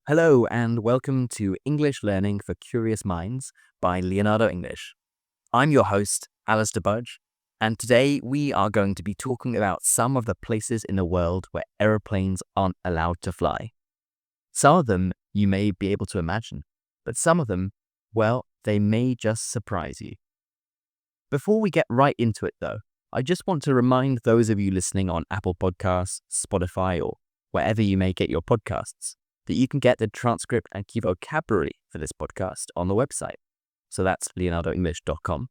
Hello and welcome to English Learning for Curious Minds by Leonardo English. I'm your host, Alistair Budge, and today we are going to be talking about some of the places in the world where aeroplanes aren't allowed to fly. Some of them you may be able to imagine, but some of them, well, they may just surprise you. Before we get right into it though, I just want to remind those of you listening on Apple Podcasts, Spotify, or wherever you may get your podcasts, that you can get the transcript and key vocabulary for this podcast on the website. So that's leonardoenglish.com.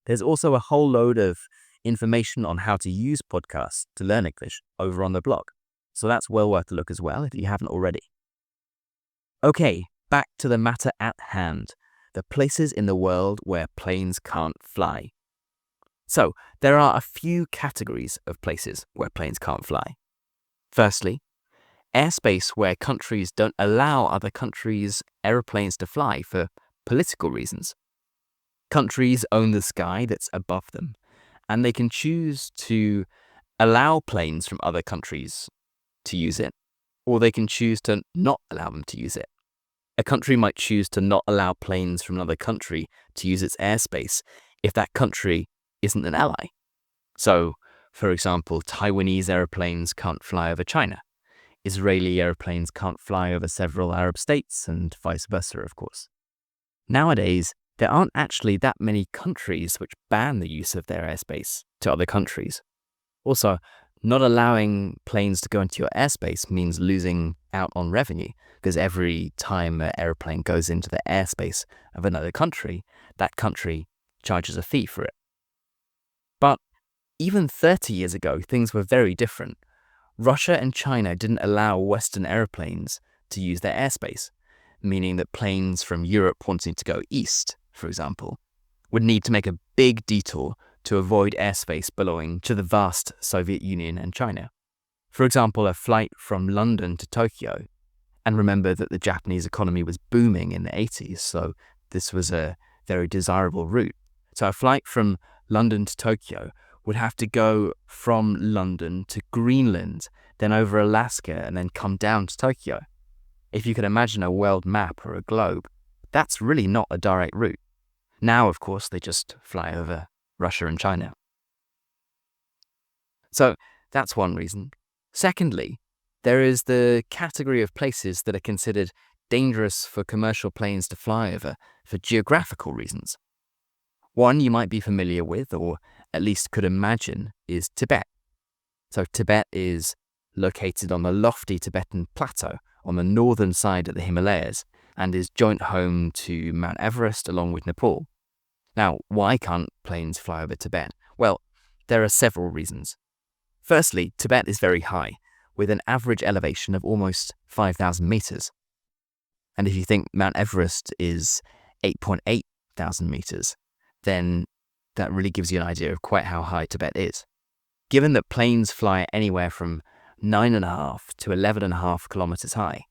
There's also a whole load of information on how to use podcasts to learn English over on the blog. So that's well worth a look as well if you haven't already. Okay, back to the matter at hand, the places in the world where planes can't fly. So there are a few categories of places where planes can't fly. Firstly, airspace where countries don't allow other countries' aeroplanes to fly for political reasons. Countries own the sky that's above them, and they can choose to allow planes from other countries to use it, or they can choose to not allow them to use it. A country might choose to not allow planes from another country to use its airspace if that country isn't an ally. So, for example, Taiwanese aeroplanes can't fly over China. Israeli aeroplanes can't fly over several Arab states, and vice versa, of course. Nowadays, there aren't actually that many countries which ban the use of their airspace to other countries. Also, not allowing planes to go into your airspace means losing out on revenue, because every time an aeroplane goes into the airspace of another country, that country charges a fee for it. But even 30 years ago, things were very different. Russia and China didn't allow Western aeroplanes to use their airspace, meaning that planes from Europe wanting to go east, for example, would need to make a big detour to avoid airspace belonging to the vast Soviet Union and China. For example, a flight from London to Tokyo, and remember that the Japanese economy was booming in the 80s, so this was a very desirable route. So a flight from London to Tokyo would have to go from London to Greenland, then over Alaska, and then come down to Tokyo. If you can imagine a world map or a globe, that's really not a direct route. Now, of course, they just fly over Russia and China. So that's one reason. Secondly, there is the category of places that are considered dangerous for commercial planes to fly over for geographical reasons. One you might be familiar with, or at least could imagine, is Tibet. So Tibet is located on the lofty Tibetan plateau on the northern side of the Himalayas and is joint home to Mount Everest along with Nepal. Now, why can't planes fly over Tibet? Well, there are several reasons. Firstly, Tibet is very high, with an average elevation of almost 5,000 meters. And if you think Mount Everest is 8.8 thousand meters, then that really gives you an idea of quite how high Tibet is. Given that planes fly anywhere from 9.5 to 11.5 kilometers high,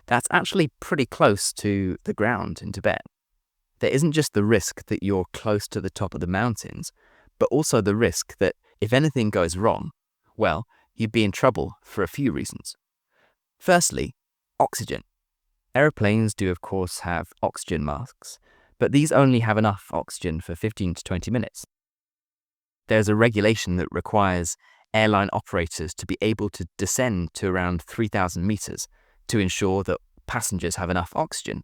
that's actually pretty close to the ground in Tibet. There isn't just the risk that you're close to the top of the mountains, but also the risk that if anything goes wrong, well, you'd be in trouble for a few reasons. Firstly, oxygen. Aeroplanes do of course have oxygen masks, but these only have enough oxygen for 15 to 20 minutes. There's a regulation that requires airline operators to be able to descend to around 3,000 meters to ensure that passengers have enough oxygen.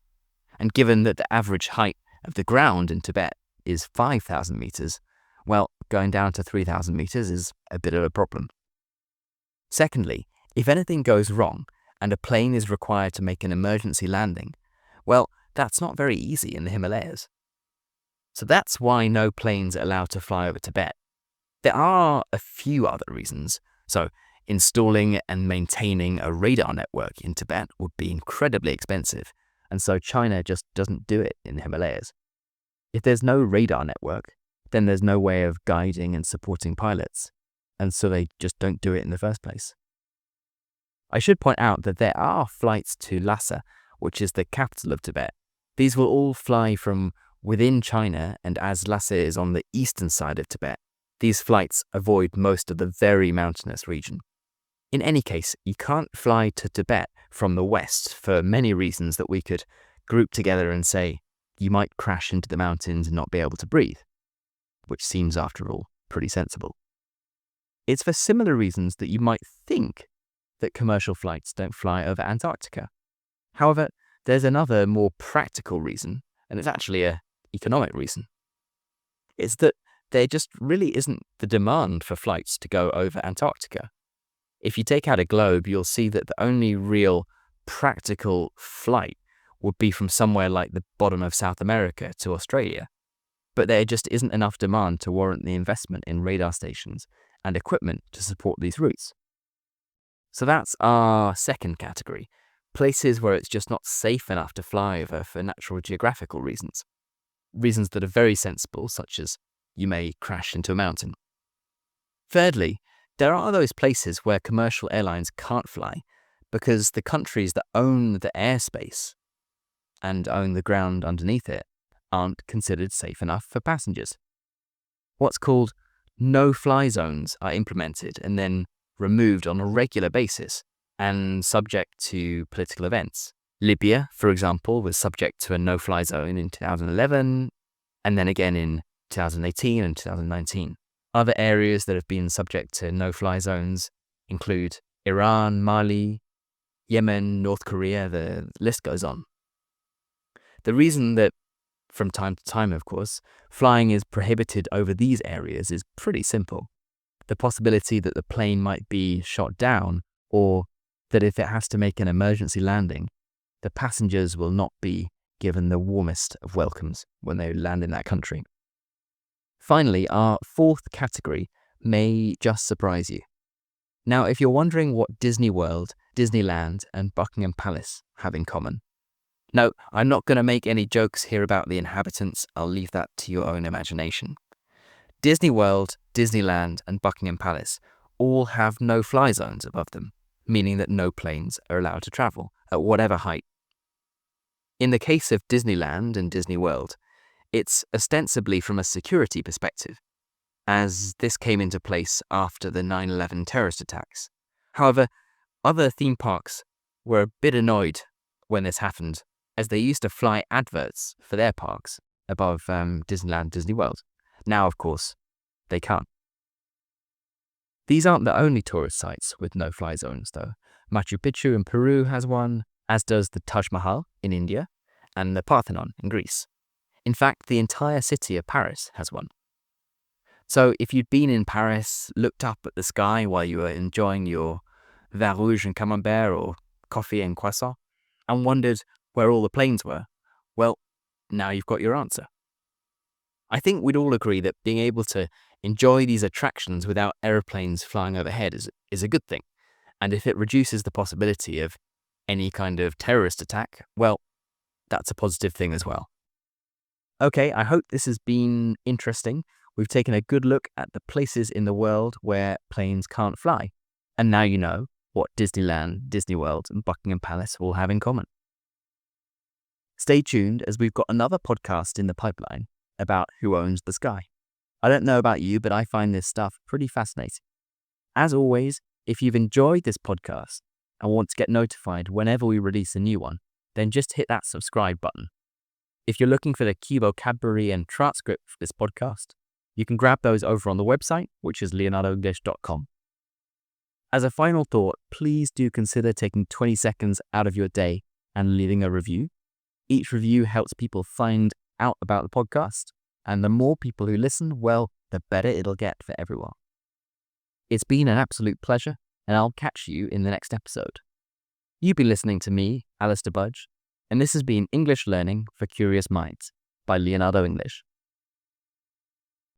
And given that the average height of the ground in Tibet is 5,000 meters, well, going down to 3,000 meters is a bit of a problem. Secondly, if anything goes wrong and a plane is required to make an emergency landing, well, that's not very easy in the Himalayas. So that's why no planes are allowed to fly over Tibet. There are a few other reasons. So installing and maintaining a radar network in Tibet would be incredibly expensive, and so China just doesn't do it in the Himalayas. If there's no radar network, then there's no way of guiding and supporting pilots, and so they just don't do it in the first place. I should point out that there are flights to Lhasa, which is the capital of Tibet. These will all fly from within China, and as Lhasa is on the eastern side of Tibet, these flights avoid most of the very mountainous region. In any case, you can't fly to Tibet from the west for many reasons that we could group together and say you might crash into the mountains and not be able to breathe, which seems, after all, pretty sensible. It's for similar reasons that you might think that commercial flights don't fly over Antarctica. However, there's another more practical reason, and it's actually an economic reason. It's that there just really isn't the demand for flights to go over Antarctica. If you take out a globe, you'll see that the only real practical flight would be from somewhere like the bottom of South America to Australia. But there just isn't enough demand to warrant the investment in radar stations and equipment to support these routes. So that's our second category, places where it's just not safe enough to fly over for natural geographical reasons. Reasons that are very sensible, such as you may crash into a mountain. Thirdly, there are those places where commercial airlines can't fly because the countries that own the airspace and own the ground underneath it aren't considered safe enough for passengers. What's called no-fly zones are implemented and then removed on a regular basis and subject to political events. Libya, for example, was subject to a no-fly zone in 2011 and then again in 2018 and 2019. Other areas that have been subject to no-fly zones include Iran, Mali, Yemen, North Korea, the list goes on. The reason that, from time to time, of course, flying is prohibited over these areas is pretty simple. The possibility that the plane might be shot down, or that if it has to make an emergency landing, the passengers will not be given the warmest of welcomes when they land in that country. Finally, our fourth category may just surprise you. Now, if you're wondering what Disney World, Disneyland, and Buckingham Palace have in common, no, I'm not going to make any jokes here about the inhabitants. I'll leave that to your own imagination. Disney World, Disneyland, and Buckingham Palace all have no-fly zones above them, meaning that no planes are allowed to travel at whatever height. In the case of Disneyland and Disney World, it's ostensibly from a security perspective, as this came into place after the 9/11 terrorist attacks. However, other theme parks were a bit annoyed when this happened, as they used to fly adverts for their parks above Disneyland, Disney World. Now, of course, they can't. These aren't the only tourist sites with no-fly zones, though. Machu Picchu in Peru has one, as does the Taj Mahal in India and the Parthenon in Greece. In fact, the entire city of Paris has one. So if you'd been in Paris, looked up at the sky while you were enjoying your vin rouge and camembert or coffee and croissant, and wondered where all the planes were, well, now you've got your answer. I think we'd all agree that being able to enjoy these attractions without aeroplanes flying overhead is a good thing. And if it reduces the possibility of any kind of terrorist attack, well, that's a positive thing as well. Okay, I hope this has been interesting. We've taken a good look at the places in the world where planes can't fly. And now you know what Disneyland, Disney World, and Buckingham Palace all have in common. Stay tuned, as we've got another podcast in the pipeline about who owns the sky. I don't know about you, but I find this stuff pretty fascinating. As always, if you've enjoyed this podcast and want to get notified whenever we release a new one, then just hit that subscribe button. If you're looking for the key vocabulary and transcript for this podcast, you can grab those over on the website, which is leonardoenglish.com. As a final thought, please do consider taking 20 seconds out of your day and leaving a review. Each review helps people find out about the podcast, and the more people who listen, well, the better it'll get for everyone. It's been an absolute pleasure, and I'll catch you in the next episode. You've been listening to me, Alistair Budge, and this has been English Learning for Curious Minds by Leonardo English.